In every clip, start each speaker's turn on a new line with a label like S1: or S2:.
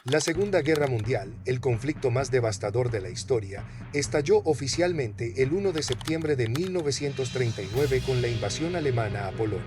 S1: La Segunda Guerra Mundial, el conflicto más devastador de la historia, estalló oficialmente el 1 de septiembre de 1939 con la invasión alemana a Polonia.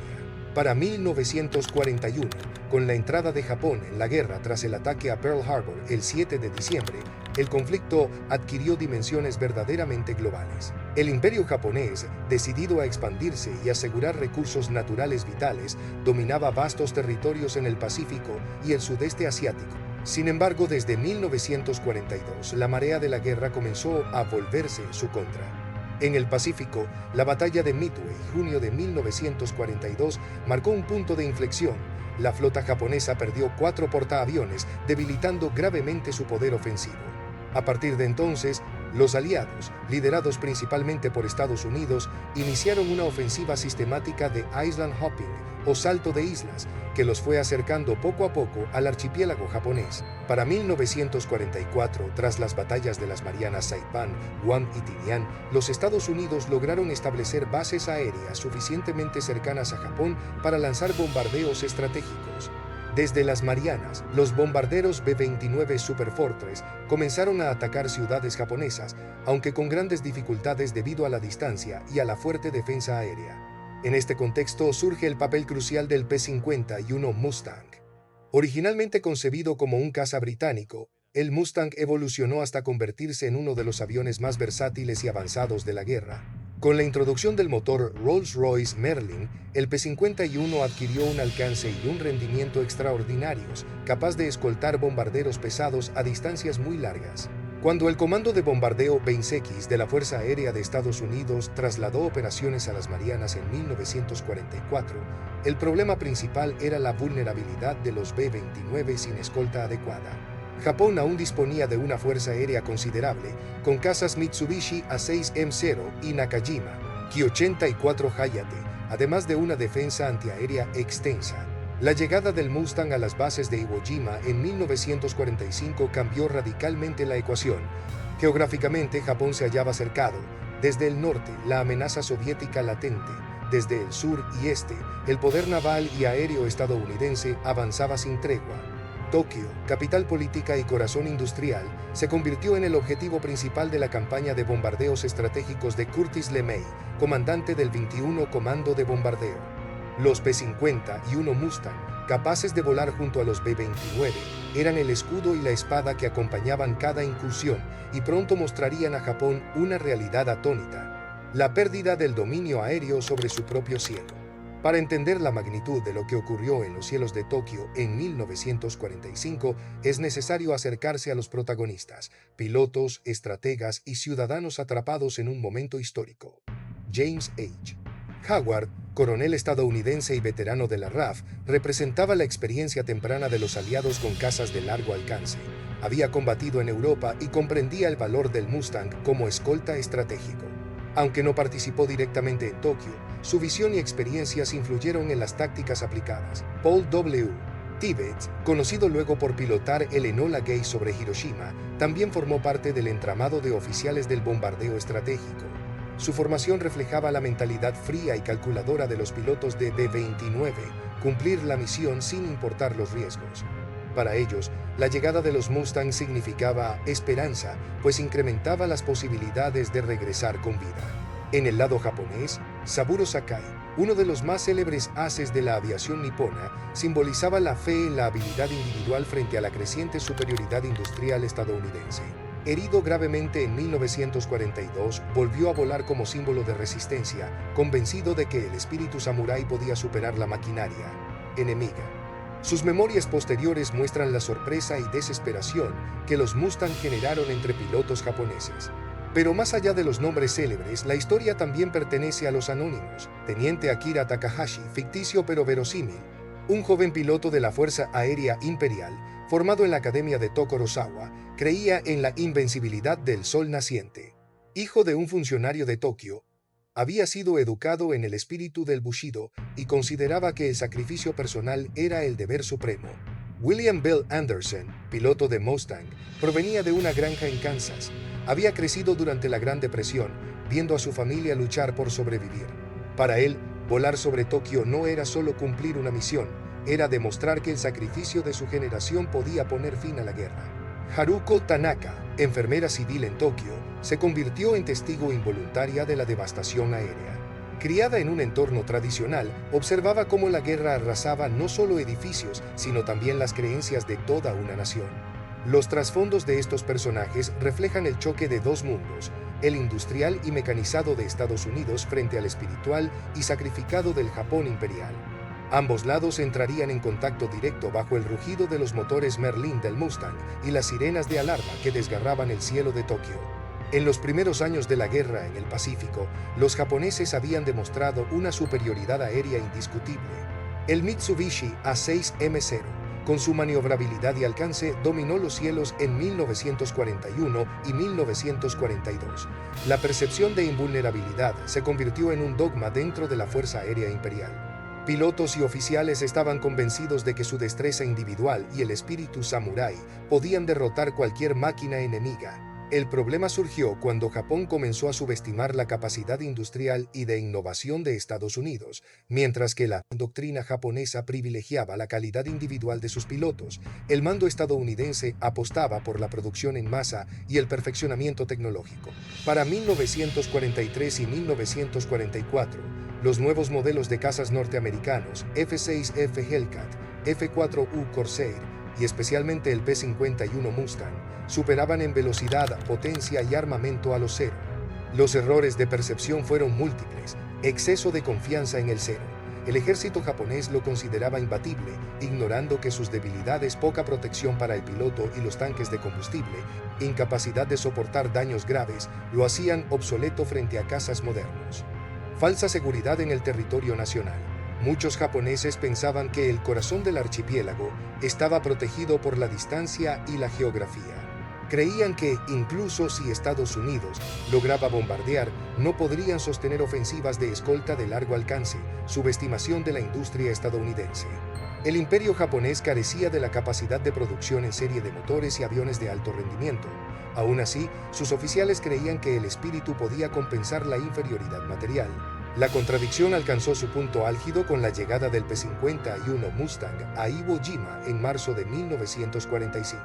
S1: Para 1941, con la entrada de Japón en la guerra tras el ataque a Pearl Harbor el 7 de diciembre, el conflicto adquirió dimensiones verdaderamente globales. El imperio japonés, decidido a expandirse y asegurar recursos naturales vitales, dominaba vastos territorios en el Pacífico y el sudeste asiático. Sin embargo, desde 1942, la marea de la guerra comenzó a volverse en su contra. En el Pacífico, la batalla de Midway, junio de 1942, marcó un punto de inflexión. La flota japonesa perdió 4 portaaviones, debilitando gravemente su poder ofensivo. A partir de entonces, los aliados, liderados principalmente por Estados Unidos, iniciaron una ofensiva sistemática de island hopping, o salto de islas, que los fue acercando poco a poco al archipiélago japonés. Para 1944, tras las batallas de las Marianas Saipan, Guam y Tinian, los Estados Unidos lograron establecer bases aéreas suficientemente cercanas a Japón para lanzar bombardeos estratégicos. Desde las Marianas, los bombarderos B-29 Superfortress comenzaron a atacar ciudades japonesas, aunque con grandes dificultades debido a la distancia y a la fuerte defensa aérea. En este contexto surge el papel crucial del P-51 Mustang. Originalmente concebido como un caza británico, el Mustang evolucionó hasta convertirse en uno de los aviones más versátiles y avanzados de la guerra. Con la introducción del motor Rolls-Royce Merlin, el P-51 adquirió un alcance y un rendimiento extraordinarios, capaz de escoltar bombarderos pesados a distancias muy largas. Cuando el Comando de Bombardeo Beinseki de la Fuerza Aérea de Estados Unidos trasladó operaciones a las Marianas en 1944, el problema principal era la vulnerabilidad de los B-29 sin escolta adecuada. Japón aún disponía de una fuerza aérea considerable, con cazas Mitsubishi A6M0 y Nakajima Ki-84 Hayate, además de una defensa antiaérea extensa. La llegada del Mustang a las bases de Iwo Jima en 1945 cambió radicalmente la ecuación. Geográficamente, Japón se hallaba cercado. Desde el norte, la amenaza soviética latente. Desde el sur y este, el poder naval y aéreo estadounidense avanzaba sin tregua. Tokio, capital política y corazón industrial, se convirtió en el objetivo principal de la campaña de bombardeos estratégicos de Curtis LeMay, comandante del 21 Comando de Bombardeo. Los P-51 Mustang, capaces de volar junto a los B-29, eran el escudo y la espada que acompañaban cada incursión y pronto mostrarían a Japón una realidad atónita: la pérdida del dominio aéreo sobre su propio cielo. Para entender la magnitud de lo que ocurrió en los cielos de Tokio en 1945, es necesario acercarse a los protagonistas, pilotos, estrategas y ciudadanos atrapados en un momento histórico. James H. Howard, coronel estadounidense y veterano de la RAF, representaba la experiencia temprana de los aliados con cazas de largo alcance. Había combatido en Europa y comprendía el valor del Mustang como escolta estratégico. Aunque no participó directamente en Tokio, su visión y experiencias influyeron en las tácticas aplicadas. Paul W. Tibbets, conocido luego por pilotar el Enola Gay sobre Hiroshima, también formó parte del entramado de oficiales del bombardeo estratégico. Su formación reflejaba la mentalidad fría y calculadora de los pilotos de B-29, cumplir la misión sin importar los riesgos. Para ellos, la llegada de los Mustang significaba esperanza, pues incrementaba las posibilidades de regresar con vida. En el lado japonés, Saburo Sakai, uno de los más célebres ases de la aviación nipona, simbolizaba la fe en la habilidad individual frente a la creciente superioridad industrial estadounidense. Herido gravemente en 1942, volvió a volar como símbolo de resistencia, convencido de que el espíritu samurái podía superar la maquinaria enemiga. Sus memorias posteriores muestran la sorpresa y desesperación que los Mustang generaron entre pilotos japoneses. Pero más allá de los nombres célebres, la historia también pertenece a los anónimos. Teniente Akira Takahashi, ficticio pero verosímil, un joven piloto de la Fuerza Aérea Imperial, formado en la Academia de Tokorozawa, creía en la invencibilidad del sol naciente. Hijo de un funcionario de Tokio, había sido educado en el espíritu del Bushido y consideraba que el sacrificio personal era el deber supremo. William Bell Anderson, piloto de Mustang, provenía de una granja en Kansas. Había crecido durante la Gran Depresión, viendo a su familia luchar por sobrevivir. Para él, volar sobre Tokio no era solo cumplir una misión, era demostrar que el sacrificio de su generación podía poner fin a la guerra. Haruko Tanaka, enfermera civil en Tokio, se convirtió en testigo involuntaria de la devastación aérea. Criada en un entorno tradicional, observaba cómo la guerra arrasaba no solo edificios, sino también las creencias de toda una nación. Los trasfondos de estos personajes reflejan el choque de dos mundos, el industrial y mecanizado de Estados Unidos frente al espiritual y sacrificado del Japón imperial. Ambos lados entrarían en contacto directo bajo el rugido de los motores Merlin del Mustang y las sirenas de alarma que desgarraban el cielo de Tokio. En los primeros años de la guerra en el Pacífico, los japoneses habían demostrado una superioridad aérea indiscutible. El Mitsubishi A6M0, con su maniobrabilidad y alcance, dominó los cielos en 1941 y 1942. La percepción de invulnerabilidad se convirtió en un dogma dentro de la Fuerza Aérea Imperial. Pilotos y oficiales estaban convencidos de que su destreza individual y el espíritu samurái podían derrotar cualquier máquina enemiga. El problema surgió cuando Japón comenzó a subestimar la capacidad industrial y de innovación de Estados Unidos, mientras que la doctrina japonesa privilegiaba la calidad individual de sus pilotos. El mando estadounidense apostaba por la producción en masa y el perfeccionamiento tecnológico. Para 1943 y 1944, los nuevos modelos de cazas norteamericanos, F-6F Hellcat, F-4U Corsair y especialmente el P-51 Mustang, superaban en velocidad, potencia y armamento a los cero. Los errores de percepción fueron múltiples, exceso de confianza en el cero. El ejército japonés lo consideraba imbatible, ignorando que sus debilidades, poca protección para el piloto y los tanques de combustible, incapacidad de soportar daños graves, lo hacían obsoleto frente a cazas modernos. Falsa seguridad en el territorio nacional. Muchos japoneses pensaban que el corazón del archipiélago estaba protegido por la distancia y la geografía. Creían que, incluso si Estados Unidos lograba bombardear, no podrían sostener ofensivas de escolta de largo alcance, subestimación de la industria estadounidense. El imperio japonés carecía de la capacidad de producción en serie de motores y aviones de alto rendimiento. Aún así, sus oficiales creían que el espíritu podía compensar la inferioridad material. La contradicción alcanzó su punto álgido con la llegada del P-51 Mustang a Iwo Jima en marzo de 1945.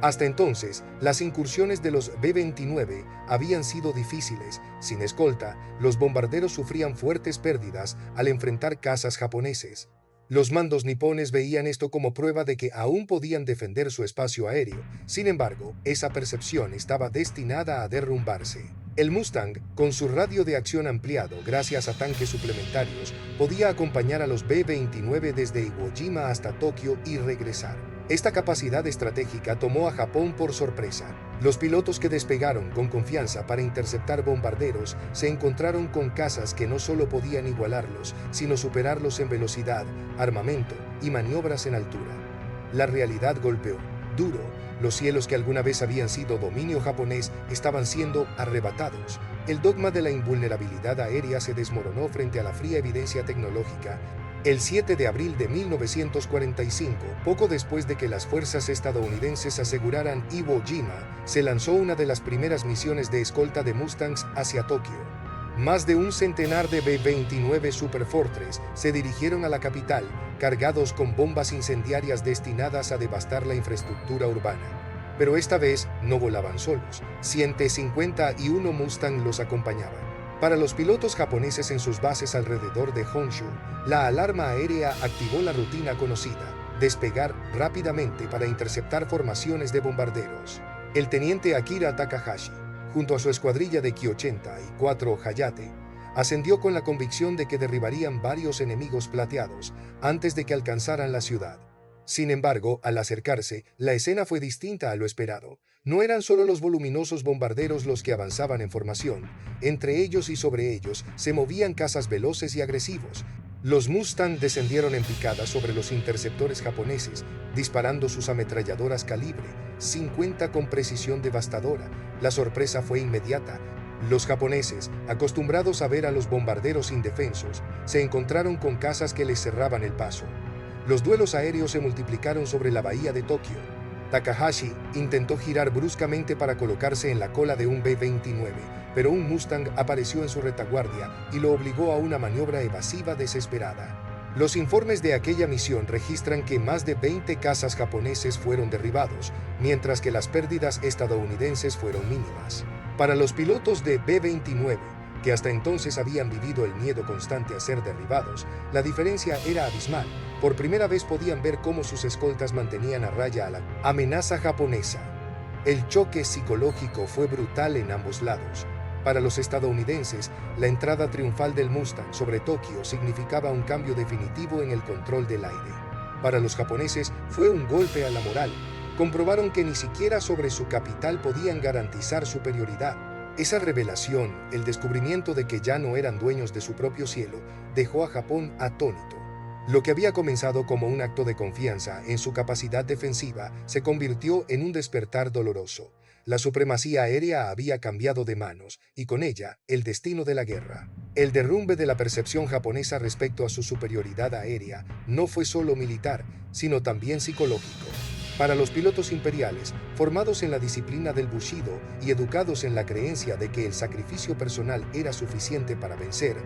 S1: Hasta entonces, las incursiones de los B-29 habían sido difíciles. Sin escolta, los bombarderos sufrían fuertes pérdidas al enfrentar cazas japoneses. Los mandos nipones veían esto como prueba de que aún podían defender su espacio aéreo. Sin embargo, esa percepción estaba destinada a derrumbarse. El Mustang, con su radio de acción ampliado gracias a tanques suplementarios, podía acompañar a los B-29 desde Iwo Jima hasta Tokio y regresar. Esta capacidad estratégica tomó a Japón por sorpresa. Los pilotos que despegaron con confianza para interceptar bombarderos se encontraron con cazas que no solo podían igualarlos, sino superarlos en velocidad, armamento y maniobras en altura. La realidad golpeó duro. Los cielos que alguna vez habían sido dominio japonés estaban siendo arrebatados. El dogma de la invulnerabilidad aérea se desmoronó frente a la fría evidencia tecnológica. El 7 de abril de 1945, poco después de que las fuerzas estadounidenses aseguraran Iwo Jima, se lanzó una de las primeras misiones de escolta de Mustangs hacia Tokio. Más de un centenar de B-29 Superfortress se dirigieron a la capital, cargados con bombas incendiarias destinadas a devastar la infraestructura urbana. Pero esta vez no volaban solos, 151 Mustang los acompañaban. Para los pilotos japoneses en sus bases alrededor de Honshu, la alarma aérea activó la rutina conocida, despegar rápidamente para interceptar formaciones de bombarderos. El teniente Akira Takahashi, junto a su escuadrilla de Ki-80 y 4 Hayate, ascendió con la convicción de que derribarían varios enemigos plateados antes de que alcanzaran la ciudad. Sin embargo, al acercarse, la escena fue distinta a lo esperado. No eran solo los voluminosos bombarderos los que avanzaban en formación. Entre ellos y sobre ellos se movían cazas veloces y agresivos. Los Mustang descendieron en picada sobre los interceptores japoneses, disparando sus ametralladoras calibre 50 con precisión devastadora. La sorpresa fue inmediata. Los japoneses, acostumbrados a ver a los bombarderos indefensos, se encontraron con cazas que les cerraban el paso. Los duelos aéreos se multiplicaron sobre la bahía de Tokio. Takahashi intentó girar bruscamente para colocarse en la cola de un B-29, pero un Mustang apareció en su retaguardia y lo obligó a una maniobra evasiva desesperada. Los informes de aquella misión registran que más de 20 cazas japoneses fueron derribados, mientras que las pérdidas estadounidenses fueron mínimas. Para los pilotos de B-29, que hasta entonces habían vivido el miedo constante a ser derribados, la diferencia era abismal. Por primera vez podían ver cómo sus escoltas mantenían a raya a la amenaza japonesa. El choque psicológico fue brutal en ambos lados. Para los estadounidenses, la entrada triunfal del Mustang sobre Tokio significaba un cambio definitivo en el control del aire. Para los japoneses, fue un golpe a la moral. Comprobaron que ni siquiera sobre su capital podían garantizar superioridad. Esa revelación, el descubrimiento de que ya no eran dueños de su propio cielo, dejó a Japón atónito. Lo que había comenzado como un acto de confianza en su capacidad defensiva se convirtió en un despertar doloroso. La supremacía aérea había cambiado de manos, y con ella, el destino de la guerra. El derrumbe de la percepción japonesa respecto a su superioridad aérea no fue solo militar, sino también psicológico. Para los pilotos imperiales, formados en la disciplina del Bushido y educados en la creencia de que el sacrificio personal era suficiente para vencer,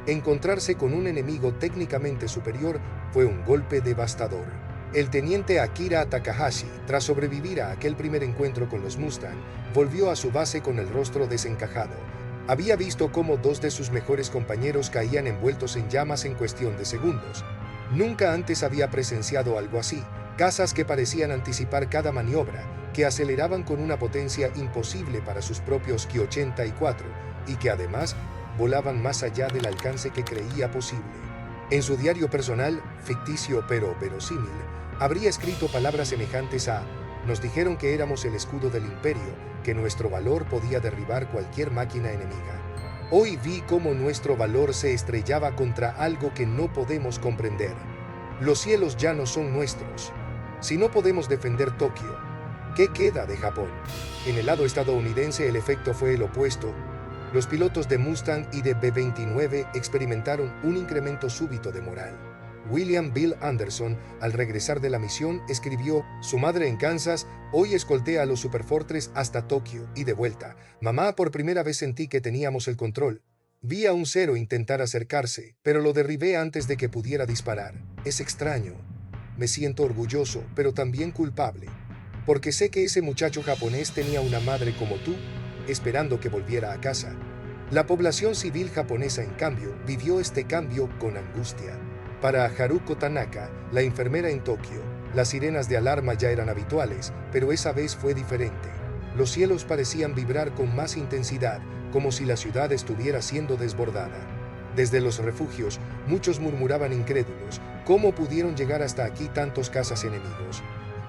S1: encontrarse con un enemigo técnicamente superior fue un golpe devastador. El teniente Akira Takahashi, tras sobrevivir a aquel primer encuentro con los Mustang, volvió a su base con el rostro desencajado. Había visto cómo dos de sus mejores compañeros caían envueltos en llamas en cuestión de segundos. Nunca antes había presenciado algo así. Cazas que parecían anticipar cada maniobra, que aceleraban con una potencia imposible para sus propios Ki-84 y que además volaban más allá del alcance que creía posible. En su diario personal, ficticio pero verosímil, habría escrito palabras semejantes a: nos dijeron que éramos el escudo del imperio, que nuestro valor podía derribar cualquier máquina enemiga. Hoy vi cómo nuestro valor se estrellaba contra algo que no podemos comprender. Los cielos ya no son nuestros. Si no podemos defender Tokio, ¿qué queda de Japón? En el lado estadounidense el efecto fue el opuesto. Los pilotos de Mustang y de B-29 experimentaron un incremento súbito de moral. William Bill Anderson, al regresar de la misión, escribió: su madre en Kansas, hoy escolté a los Superfortress hasta Tokio y de vuelta. Mamá, por primera vez sentí que teníamos el control. Vi a un Cero intentar acercarse, pero lo derribé antes de que pudiera disparar. Es extraño. Me siento orgulloso, pero también culpable. Porque sé que ese muchacho japonés tenía una madre como tú, esperando que volviera a casa. La población civil japonesa, en cambio, vivió este cambio con angustia. Para Haruko Tanaka, la enfermera en Tokio, las sirenas de alarma ya eran habituales, pero esa vez fue diferente. Los cielos parecían vibrar con más intensidad, como si la ciudad estuviera siendo desbordada. Desde los refugios, muchos murmuraban incrédulos: ¿cómo pudieron llegar hasta aquí tantos cazas enemigos?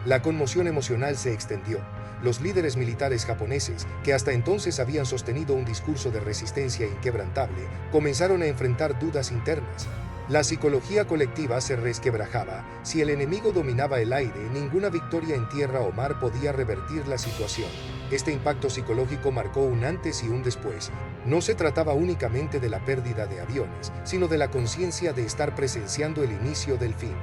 S1: La conmoción emocional se extendió. Los líderes militares japoneses, que hasta entonces habían sostenido un discurso de resistencia inquebrantable, comenzaron a enfrentar dudas internas. La psicología colectiva se resquebrajaba. Si el enemigo dominaba el aire, ninguna victoria en tierra o mar podía revertir la situación. Este impacto psicológico marcó un antes y un después. No se trataba únicamente de la pérdida de aviones, sino de la conciencia de estar presenciando el inicio del fin.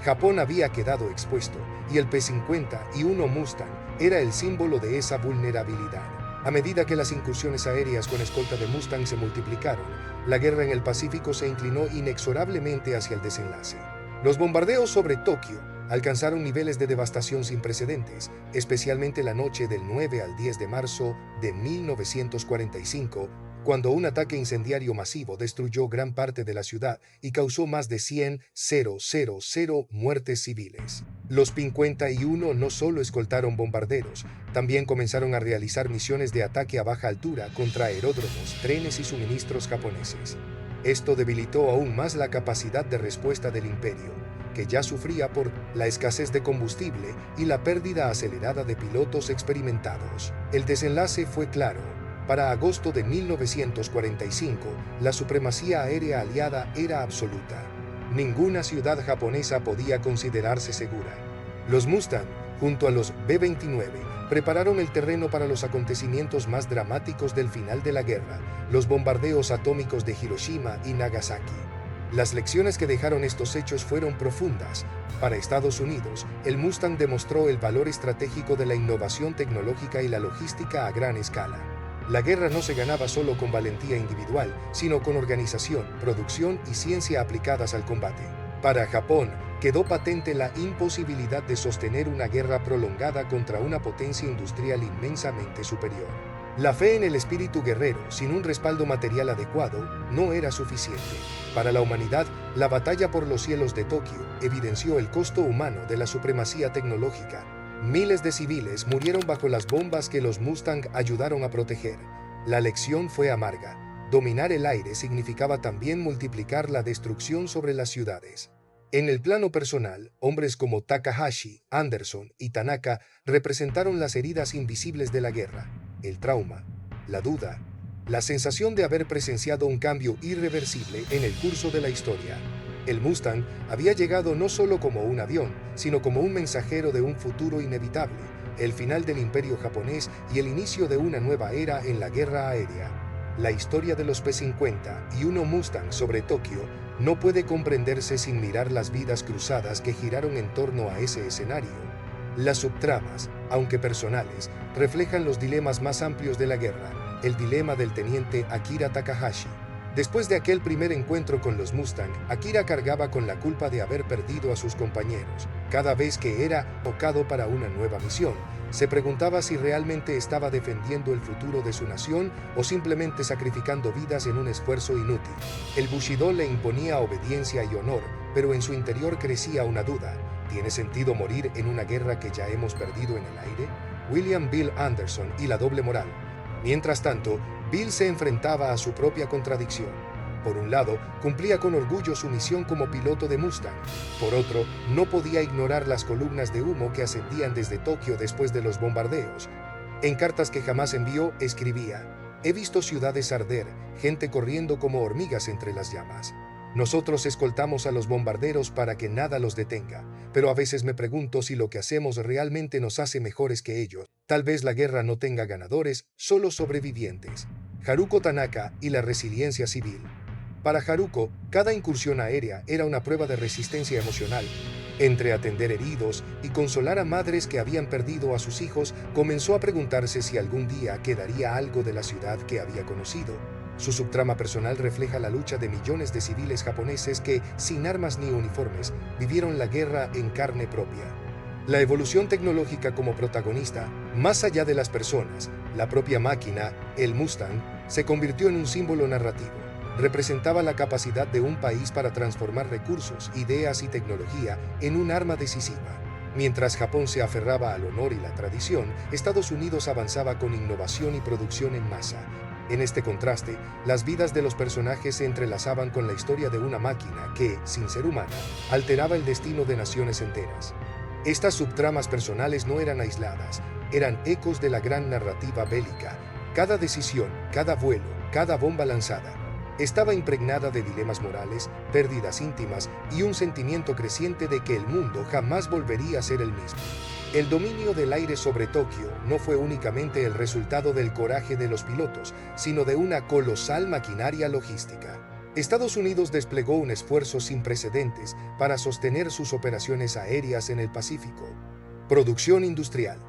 S1: Japón había quedado expuesto, y el P-51 Mustang era el símbolo de esa vulnerabilidad. A medida que las incursiones aéreas con escolta de Mustang se multiplicaron, la guerra en el Pacífico se inclinó inexorablemente hacia el desenlace. Los bombardeos sobre Tokio alcanzaron niveles de devastación sin precedentes, especialmente la noche del 9 al 10 de marzo de 1945, cuando un ataque incendiario masivo destruyó gran parte de la ciudad y causó más de 100.000 muertes civiles. Los P-51 no solo escoltaron bombarderos, también comenzaron a realizar misiones de ataque a baja altura contra aeródromos, trenes y suministros japoneses. Esto debilitó aún más la capacidad de respuesta del imperio, que ya sufría por la escasez de combustible y la pérdida acelerada de pilotos experimentados. El desenlace fue claro. Para agosto de 1945, la supremacía aérea aliada era absoluta. Ninguna ciudad japonesa podía considerarse segura. Los Mustang, junto a los B-29, prepararon el terreno para los acontecimientos más dramáticos del final de la guerra, los bombardeos atómicos de Hiroshima y Nagasaki. Las lecciones que dejaron estos hechos fueron profundas. Para Estados Unidos, el Mustang demostró el valor estratégico de la innovación tecnológica y la logística a gran escala. La guerra no se ganaba solo con valentía individual, sino con organización, producción y ciencia aplicadas al combate. Para Japón, quedó patente la imposibilidad de sostener una guerra prolongada contra una potencia industrial inmensamente superior. La fe en el espíritu guerrero, sin un respaldo material adecuado, no era suficiente. Para la humanidad, la batalla por los cielos de Tokio evidenció el costo humano de la supremacía tecnológica. Miles de civiles murieron bajo las bombas que los Mustang ayudaron a proteger. La lección fue amarga. Dominar el aire significaba también multiplicar la destrucción sobre las ciudades. En el plano personal, hombres como Takahashi, Anderson y Tanaka representaron las heridas invisibles de la guerra, el trauma, la duda, la sensación de haber presenciado un cambio irreversible en el curso de la historia. El Mustang había llegado no solo como un avión, sino como un mensajero de un futuro inevitable, el final del imperio japonés y el inicio de una nueva era en la guerra aérea. La historia de los P-50 y uno Mustang sobre Tokio no puede comprenderse sin mirar las vidas cruzadas que giraron en torno a ese escenario. Las subtramas, aunque personales, reflejan los dilemas más amplios de la guerra, el dilema del teniente Akira Takahashi. Después de aquel primer encuentro con los Mustang, Akira cargaba con la culpa de haber perdido a sus compañeros. Cada vez que era tocado para una nueva misión, se preguntaba si realmente estaba defendiendo el futuro de su nación o simplemente sacrificando vidas en un esfuerzo inútil. El Bushido le imponía obediencia y honor, pero en su interior crecía una duda. ¿Tiene sentido morir en una guerra que ya hemos perdido en el aire? William Bill Anderson y la doble moral. Mientras tanto, Bill se enfrentaba a su propia contradicción. Por un lado, cumplía con orgullo su misión como piloto de Mustang. Por otro, no podía ignorar las columnas de humo que ascendían desde Tokio después de los bombardeos. En cartas que jamás envió, escribía: «He visto ciudades arder, gente corriendo como hormigas entre las llamas. Nosotros escoltamos a los bombarderos para que nada los detenga, pero a veces me pregunto si lo que hacemos realmente nos hace mejores que ellos. Tal vez la guerra no tenga ganadores, solo sobrevivientes». Haruko Tanaka y la resiliencia civil. Para Haruko, cada incursión aérea era una prueba de resistencia emocional. Entre atender heridos y consolar a madres que habían perdido a sus hijos, comenzó a preguntarse si algún día quedaría algo de la ciudad que había conocido. Su subtrama personal refleja la lucha de millones de civiles japoneses que, sin armas ni uniformes, vivieron la guerra en carne propia. La evolución tecnológica como protagonista, más allá de las personas, la propia máquina, el Mustang, se convirtió en un símbolo narrativo. Representaba la capacidad de un país para transformar recursos, ideas y tecnología en un arma decisiva. Mientras Japón se aferraba al honor y la tradición, Estados Unidos avanzaba con innovación y producción en masa. En este contraste, las vidas de los personajes se entrelazaban con la historia de una máquina que, sin ser humana, alteraba el destino de naciones enteras. Estas subtramas personales no eran aisladas, eran ecos de la gran narrativa bélica. Cada decisión, cada vuelo, cada bomba lanzada, estaba impregnada de dilemas morales, pérdidas íntimas y un sentimiento creciente de que el mundo jamás volvería a ser el mismo. El dominio del aire sobre Tokio no fue únicamente el resultado del coraje de los pilotos, sino de una colosal maquinaria logística. Estados Unidos desplegó un esfuerzo sin precedentes para sostener sus operaciones aéreas en el Pacífico. Producción industrial.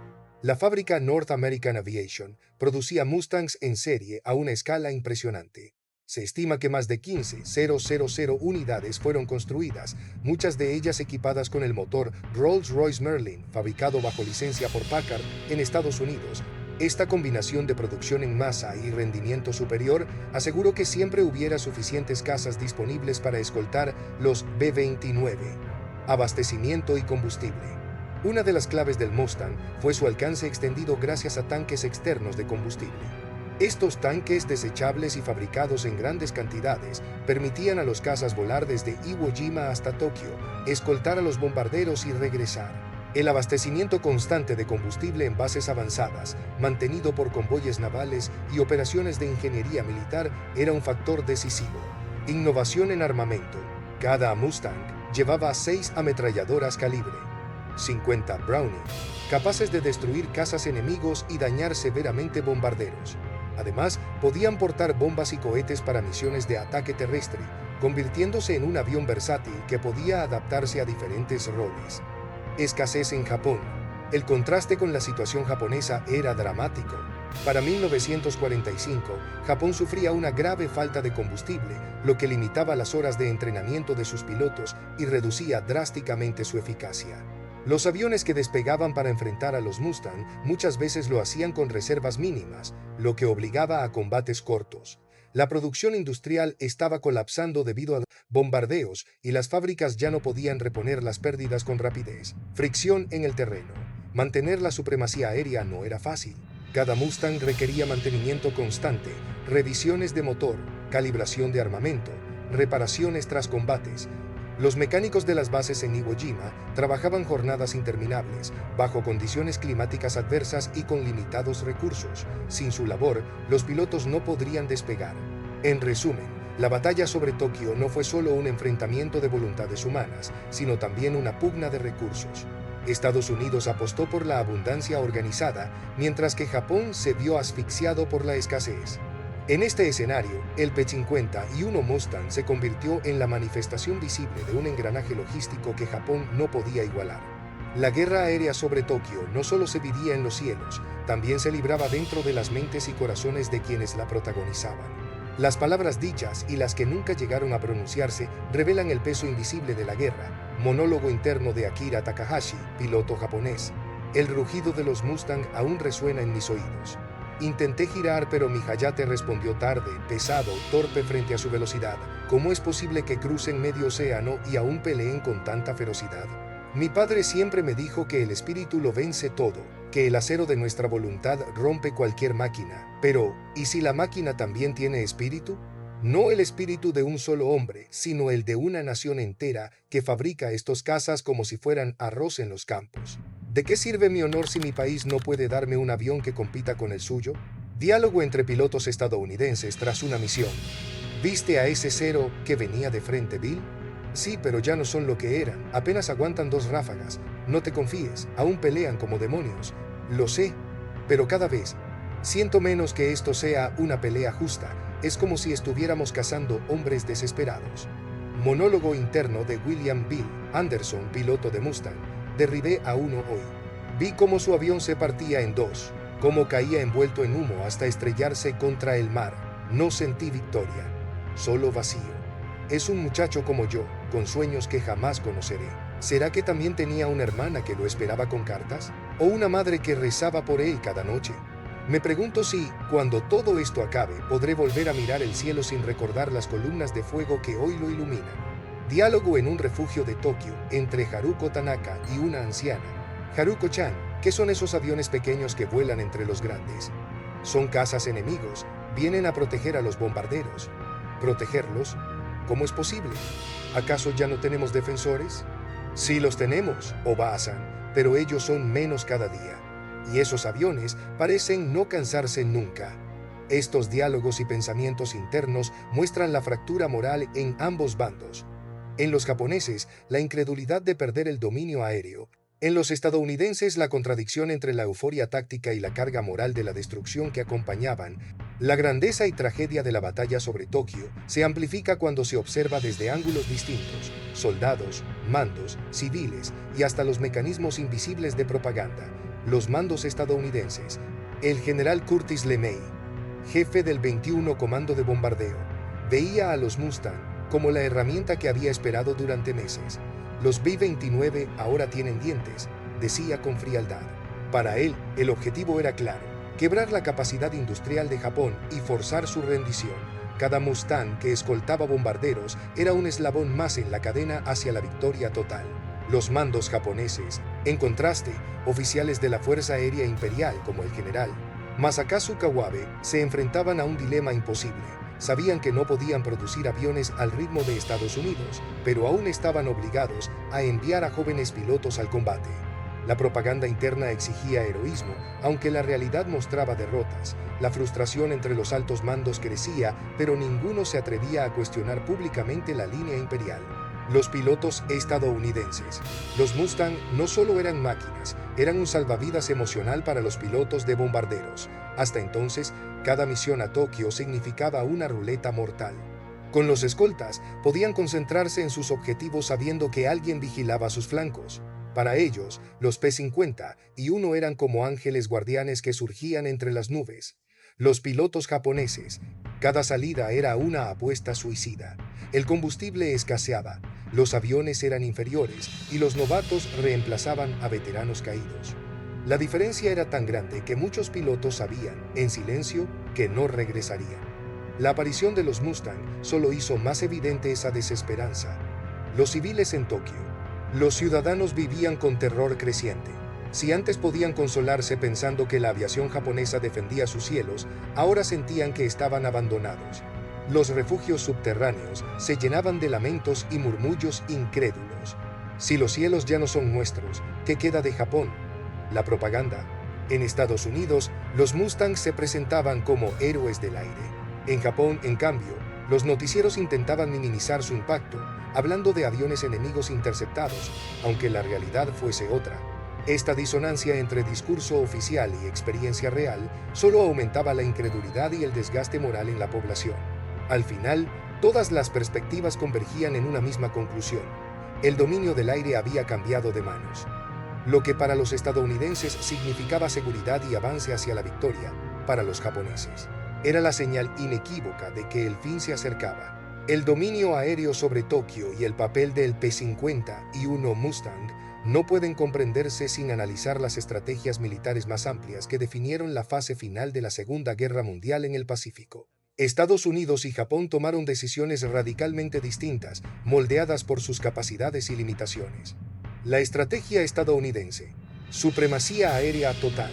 S1: La fábrica North American Aviation producía Mustangs en serie a una escala impresionante. Se estima que más de 15.000 unidades fueron construidas, muchas de ellas equipadas con el motor Rolls-Royce Merlin, fabricado bajo licencia por Packard en Estados Unidos. Esta combinación de producción en masa y rendimiento superior aseguró que siempre hubiera suficientes casas disponibles para escoltar los B-29. Abastecimiento y combustible. Una de las claves del Mustang fue su alcance extendido gracias a tanques externos de combustible. Estos tanques desechables y fabricados en grandes cantidades permitían a los cazas volar desde Iwo Jima hasta Tokio, escoltar a los bombarderos y regresar. El abastecimiento constante de combustible en bases avanzadas, mantenido por convoyes navales y operaciones de ingeniería militar, era un factor decisivo. Innovación en armamento. Cada Mustang llevaba 6 ametralladoras calibre 50 Browning, capaces de destruir cazas enemigos y dañar severamente bombarderos. Además, podían portar bombas y cohetes para misiones de ataque terrestre, convirtiéndose en un avión versátil que podía adaptarse a diferentes roles. Escasez en Japón. El contraste con la situación japonesa era dramático. Para 1945, Japón sufría una grave falta de combustible, lo que limitaba las horas de entrenamiento de sus pilotos y reducía drásticamente su eficacia. Los aviones que despegaban para enfrentar a los Mustang muchas veces lo hacían con reservas mínimas, lo que obligaba a combates cortos. La producción industrial estaba colapsando debido a bombardeos y las fábricas ya no podían reponer las pérdidas con rapidez. Fricción en el terreno. Mantener la supremacía aérea no era fácil. Cada Mustang requería mantenimiento constante, revisiones de motor, calibración de armamento, reparaciones tras combates. Los mecánicos de las bases en Iwo Jima trabajaban jornadas interminables, bajo condiciones climáticas adversas y con limitados recursos. Sin su labor, los pilotos no podrían despegar. En resumen, la batalla sobre Tokio no fue solo un enfrentamiento de voluntades humanas, sino también una pugna de recursos. Estados Unidos apostó por la abundancia organizada, mientras que Japón se vio asfixiado por la escasez. En este escenario, el P-51 Mustang se convirtió en la manifestación visible de un engranaje logístico que Japón no podía igualar. La guerra aérea sobre Tokio no solo se vivía en los cielos, también se libraba dentro de las mentes y corazones de quienes la protagonizaban. Las palabras dichas y las que nunca llegaron a pronunciarse revelan el peso invisible de la guerra. Monólogo interno de Akira Takahashi, piloto japonés. El rugido de los Mustang aún resuena en mis oídos. Intenté girar, pero mi Hayate respondió tarde, pesado, torpe frente a su velocidad. ¿Cómo es posible que crucen medio océano y aún peleen con tanta ferocidad? Mi padre siempre me dijo que el espíritu lo vence todo, que el acero de nuestra voluntad rompe cualquier máquina. Pero, ¿y si la máquina también tiene espíritu? No el espíritu de un solo hombre, sino el de una nación entera que fabrica estos cazas como si fueran arroz en los campos. ¿De qué sirve mi honor si mi país no puede darme un avión que compita con el suyo? Diálogo entre pilotos estadounidenses tras una misión. ¿Viste a ese cero que venía de frente, Bill? Sí, pero ya no son lo que eran, apenas aguantan 2 ráfagas. No te confíes, aún pelean como demonios. Lo sé, pero cada vez siento menos que esto sea una pelea justa. Es como si estuviéramos cazando hombres desesperados. Monólogo interno de William Bill Anderson, piloto de Mustang. Derribé a uno hoy. Vi cómo su avión se partía en 2, cómo caía envuelto en humo hasta estrellarse contra el mar. No sentí victoria, solo vacío. Es un muchacho como yo, con sueños que jamás conoceré. ¿Será que también tenía una hermana que lo esperaba con cartas? ¿O una madre que rezaba por él cada noche? Me pregunto si, cuando todo esto acabe, podré volver a mirar el cielo sin recordar las columnas de fuego que hoy lo iluminan. Diálogo en un refugio de Tokio entre Haruko Tanaka y una anciana. Haruko-chan, ¿qué son esos aviones pequeños que vuelan entre los grandes? Son cazas enemigos, vienen a proteger a los bombarderos. ¿Protegerlos? ¿Cómo es posible? ¿Acaso ya no tenemos defensores? Sí los tenemos, Oba-san, pero ellos son menos cada día. Y esos aviones parecen no cansarse nunca. Estos diálogos y pensamientos internos muestran la fractura moral en ambos bandos. En los japoneses, la incredulidad de perder el dominio aéreo. En los estadounidenses, la contradicción entre la euforia táctica y la carga moral de la destrucción que acompañaban. La grandeza y tragedia de la batalla sobre Tokio se amplifica cuando se observa desde ángulos distintos: soldados, mandos, civiles y hasta los mecanismos invisibles de propaganda. Los mandos estadounidenses. El general Curtis LeMay, jefe del 21 Comando de Bombardeo, veía a los Mustang como la herramienta que había esperado durante meses. Los B-29 ahora tienen dientes, decía con frialdad. Para él, el objetivo era claro: quebrar la capacidad industrial de Japón y forzar su rendición. Cada Mustang que escoltaba bombarderos era un eslabón más en la cadena hacia la victoria total. Los mandos japoneses, en contraste, oficiales de la Fuerza Aérea Imperial como el general Masakazu Kawabe, se enfrentaban a un dilema imposible. Sabían que no podían producir aviones al ritmo de Estados Unidos, pero aún estaban obligados a enviar a jóvenes pilotos al combate. La propaganda interna exigía heroísmo, aunque la realidad mostraba derrotas. La frustración entre los altos mandos crecía, pero ninguno se atrevía a cuestionar públicamente la línea imperial. Los pilotos estadounidenses. Los Mustang no solo eran máquinas, eran un salvavidas emocional para los pilotos de bombarderos. Hasta entonces, cada misión a Tokio significaba una ruleta mortal. Con los escoltas, podían concentrarse en sus objetivos sabiendo que alguien vigilaba sus flancos. Para ellos, los P-50 y uno eran como ángeles guardianes que surgían entre las nubes. Los pilotos japoneses, cada salida era una apuesta suicida. El combustible escaseaba, los aviones eran inferiores y los novatos reemplazaban a veteranos caídos. La diferencia era tan grande que muchos pilotos sabían, en silencio, que no regresarían. La aparición de los Mustang solo hizo más evidente esa desesperanza. Los civiles en Tokio. Los ciudadanos vivían con terror creciente. Si antes podían consolarse pensando que la aviación japonesa defendía sus cielos, ahora sentían que estaban abandonados. Los refugios subterráneos se llenaban de lamentos y murmullos incrédulos. Si los cielos ya no son nuestros, ¿qué queda de Japón? La propaganda. En Estados Unidos, los Mustangs se presentaban como héroes del aire. En Japón, en cambio, los noticieros intentaban minimizar su impacto, hablando de aviones enemigos interceptados, aunque la realidad fuese otra. Esta disonancia entre discurso oficial y experiencia real solo aumentaba la incredulidad y el desgaste moral en la población. Al final, todas las perspectivas convergían en una misma conclusión. El dominio del aire había cambiado de manos. Lo que para los estadounidenses significaba seguridad y avance hacia la victoria, para los japoneses era la señal inequívoca de que el fin se acercaba. El dominio aéreo sobre Tokio y el papel del P-50 y uno Mustang no pueden comprenderse sin analizar las estrategias militares más amplias que definieron la fase final de la Segunda Guerra Mundial en el Pacífico. Estados Unidos y Japón tomaron decisiones radicalmente distintas, moldeadas por sus capacidades y limitaciones. La estrategia estadounidense. Supremacía aérea total.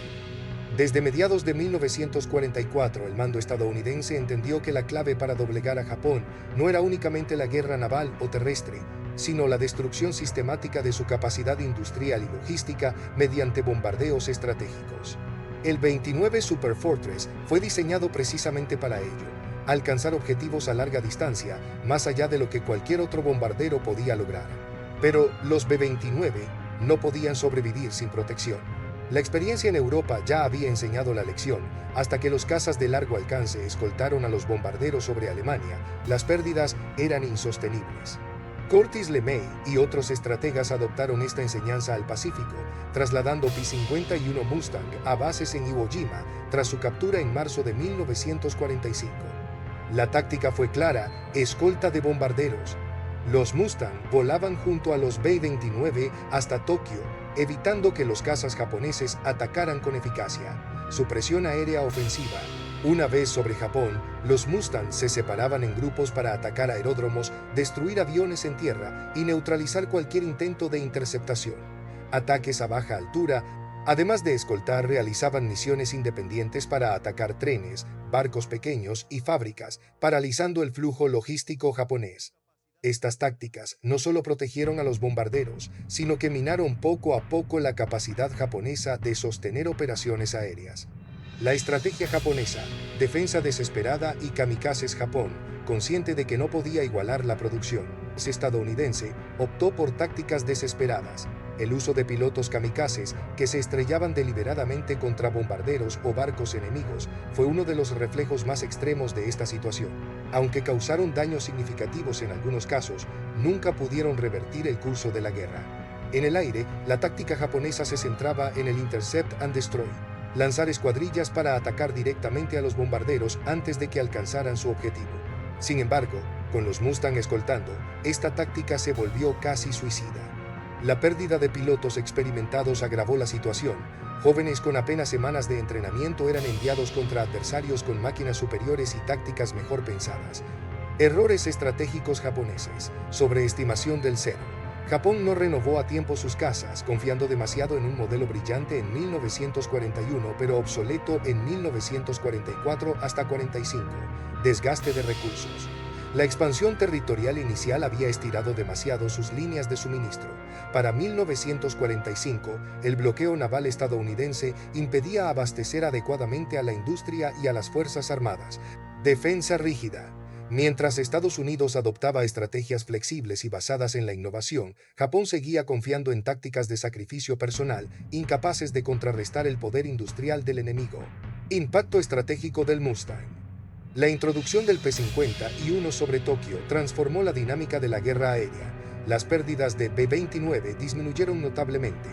S1: Desde mediados de 1944, el mando estadounidense entendió que la clave para doblegar a Japón no era únicamente la guerra naval o terrestre, sino la destrucción sistemática de su capacidad industrial y logística mediante bombardeos estratégicos. El 29 Superfortress fue diseñado precisamente para ello, alcanzar objetivos a larga distancia, más allá de lo que cualquier otro bombardero podía lograr. Pero los B-29 no podían sobrevivir sin protección. La experiencia en Europa ya había enseñado la lección. Hasta que los cazas de largo alcance escoltaron a los bombarderos sobre Alemania, las pérdidas eran insostenibles. Curtis LeMay y otros estrategas adoptaron esta enseñanza al Pacífico, trasladando P-50 y uno Mustang a bases en Iwo Jima tras su captura en marzo de 1945. La táctica fue clara: escolta de bombarderos. Los Mustang volaban junto a los B-29 hasta Tokio, evitando que los cazas japoneses atacaran con eficacia. Supresión aérea ofensiva. Una vez sobre Japón, los Mustang se separaban en grupos para atacar aeródromos, destruir aviones en tierra y neutralizar cualquier intento de interceptación. Ataques a baja altura. Además de escoltar, realizaban misiones independientes para atacar trenes, barcos pequeños y fábricas, paralizando el flujo logístico japonés. Estas tácticas no solo protegieron a los bombarderos, sino que minaron poco a poco la capacidad japonesa de sostener operaciones aéreas. La estrategia japonesa, defensa desesperada y kamikazes. Japón, consciente de que no podía igualar la producción estadounidense, optó por tácticas desesperadas. El uso de pilotos kamikazes que se estrellaban deliberadamente contra bombarderos o barcos enemigos fue uno de los reflejos más extremos de esta situación. Aunque causaron daños significativos en algunos casos, nunca pudieron revertir el curso de la guerra. En el aire, la táctica japonesa se centraba en el Intercept and Destroy, lanzar escuadrillas para atacar directamente a los bombarderos antes de que alcanzaran su objetivo. Sin embargo, con los Mustang escoltando, esta táctica se volvió casi suicida. La pérdida de pilotos experimentados agravó la situación. Jóvenes con apenas semanas de entrenamiento eran enviados contra adversarios con máquinas superiores y tácticas mejor pensadas. Errores estratégicos japoneses. Sobreestimación del cero. Japón no renovó a tiempo sus cazas, confiando demasiado en un modelo brillante en 1941, pero obsoleto en 1944 hasta 45. Desgaste de recursos. La expansión territorial inicial había estirado demasiado sus líneas de suministro. Para 1945, el bloqueo naval estadounidense impedía abastecer adecuadamente a la industria y a las Fuerzas Armadas. Defensa rígida. Mientras Estados Unidos adoptaba estrategias flexibles y basadas en la innovación, Japón seguía confiando en tácticas de sacrificio personal, incapaces de contrarrestar el poder industrial del enemigo. Impacto estratégico del Mustang. La introducción del P-50 y uno sobre Tokio transformó la dinámica de la guerra aérea. las pérdidas de B-29 disminuyeron notablemente.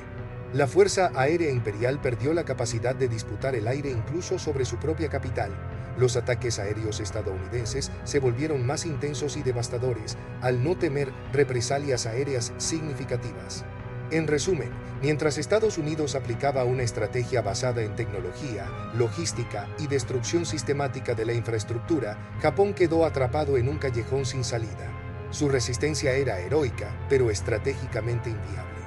S1: La Fuerza Aérea Imperial perdió la capacidad de disputar el aire incluso sobre su propia capital. Los ataques aéreos estadounidenses se volvieron más intensos y devastadores, al no temer represalias aéreas significativas. En resumen, mientras Estados Unidos aplicaba una estrategia basada en tecnología, logística y destrucción sistemática de la infraestructura, Japón quedó atrapado en un callejón sin salida. Su resistencia era heroica, pero estratégicamente inviable.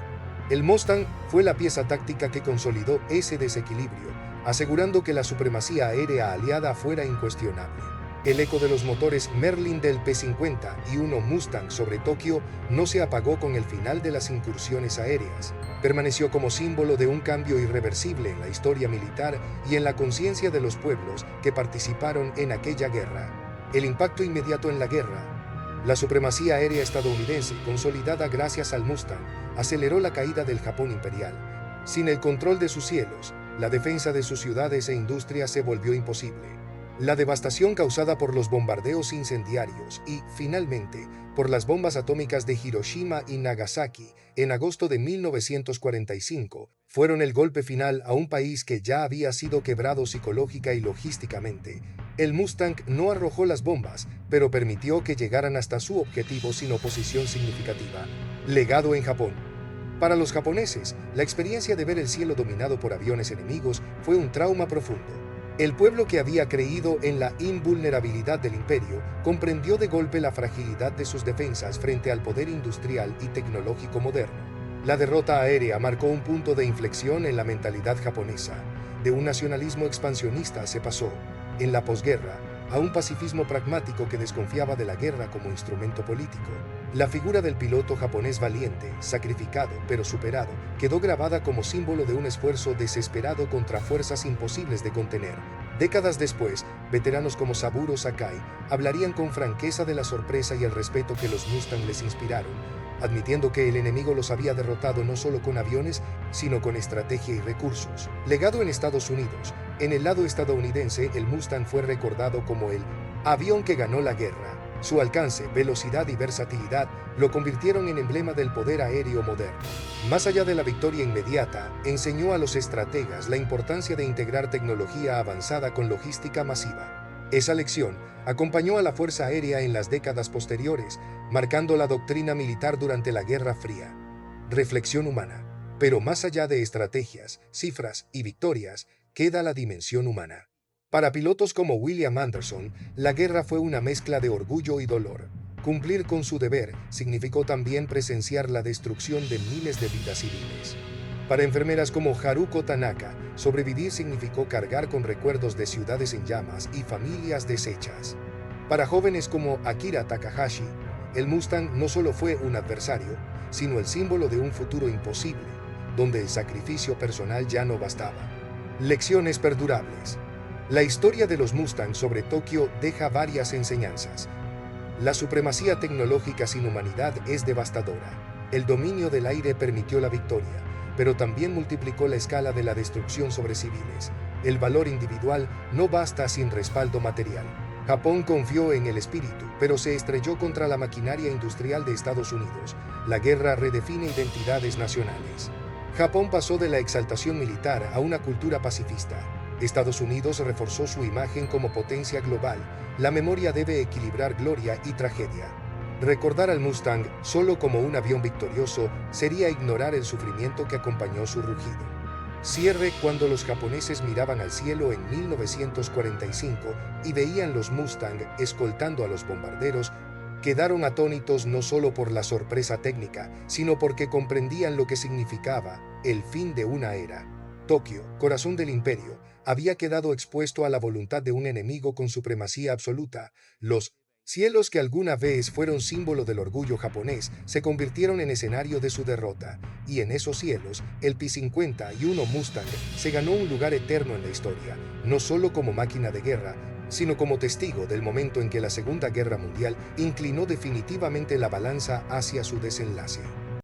S1: El Mustang fue la pieza táctica que consolidó ese desequilibrio, asegurando que la supremacía aérea aliada fuera incuestionable. El eco de los motores Merlin del P-50 y uno Mustang sobre Tokio no se apagó con el final de las incursiones aéreas. Permaneció como símbolo de un cambio irreversible en la historia militar y en la conciencia de los pueblos que participaron en aquella guerra. El impacto inmediato en la guerra. La supremacía aérea estadounidense, consolidada gracias al Mustang, aceleró la caída del Japón imperial. Sin el control de sus cielos, la defensa de sus ciudades e industrias se volvió imposible. La devastación causada por los bombardeos incendiarios y, finalmente, por las bombas atómicas de Hiroshima y Nagasaki en agosto de 1945, fueron el golpe final a un país que ya había sido quebrado psicológica y logísticamente. El Mustang no arrojó las bombas, pero permitió que llegaran hasta su objetivo sin oposición significativa. Legado en Japón. Para los japoneses, la experiencia de ver el cielo dominado por aviones enemigos fue un trauma profundo. El pueblo que había creído en la invulnerabilidad del imperio comprendió de golpe la fragilidad de sus defensas frente al poder industrial y tecnológico moderno. La derrota aérea marcó un punto de inflexión en la mentalidad japonesa. De un nacionalismo expansionista se pasó, en la posguerra, a un pacifismo pragmático que desconfiaba de la guerra como instrumento político. La figura del piloto japonés valiente, sacrificado pero superado, quedó grabada como símbolo de un esfuerzo desesperado contra fuerzas imposibles de contener. Décadas después, veteranos como Saburo Sakai hablarían con franqueza de la sorpresa y el respeto que los Mustang les inspiraron, admitiendo que el enemigo los había derrotado no solo con aviones, sino con estrategia y recursos. Legado en Estados Unidos. En el lado estadounidense, el Mustang fue recordado como el avión que ganó la guerra. Su alcance, velocidad y versatilidad lo convirtieron en emblema del poder aéreo moderno. Más allá de la victoria inmediata, enseñó a los estrategas la importancia de integrar tecnología avanzada con logística masiva. Esa lección acompañó a la Fuerza Aérea en las décadas posteriores, marcando la doctrina militar durante la Guerra Fría. Reflexión humana. Pero más allá de estrategias, cifras y victorias, queda la dimensión humana. Para pilotos como William Anderson, la guerra fue una mezcla de orgullo y dolor. Cumplir con su deber significó también presenciar la destrucción de miles de vidas civiles. Para enfermeras como Haruko Tanaka, sobrevivir significó cargar con recuerdos de ciudades en llamas y familias deshechas. Para jóvenes como Akira Takahashi, el Mustang no solo fue un adversario, sino el símbolo de un futuro imposible, donde el sacrificio personal ya no bastaba. Lecciones perdurables. La historia de los Mustang sobre Tokio deja varias enseñanzas. La supremacía tecnológica sin humanidad es devastadora. El dominio del aire permitió la victoria, pero también multiplicó la escala de la destrucción sobre civiles. El valor individual no basta sin respaldo material. Japón confió en el espíritu, pero se estrelló contra la maquinaria industrial de Estados Unidos. La guerra redefine identidades nacionales. Japón pasó de la exaltación militar a una cultura pacifista. Estados Unidos reforzó su imagen como potencia global. La memoria debe equilibrar gloria y tragedia. Recordar al Mustang solo como un avión victorioso sería ignorar el sufrimiento que acompañó su rugido. Cierre. Cuando los japoneses miraban al cielo en 1945 y veían los Mustang escoltando a los bombarderos, quedaron atónitos no solo por la sorpresa técnica, sino porque comprendían lo que significaba el fin de una era. Tokio, corazón del imperio, había quedado expuesto a la voluntad de un enemigo con supremacía absoluta. Los cielos que alguna vez fueron símbolo del orgullo japonés se convirtieron en escenario de su derrota, y en esos cielos, el P-50 y uno Mustang se ganó un lugar eterno en la historia, no solo como máquina de guerra, sino como testigo del momento en que la Segunda Guerra Mundial inclinó definitivamente la balanza hacia su desenlace.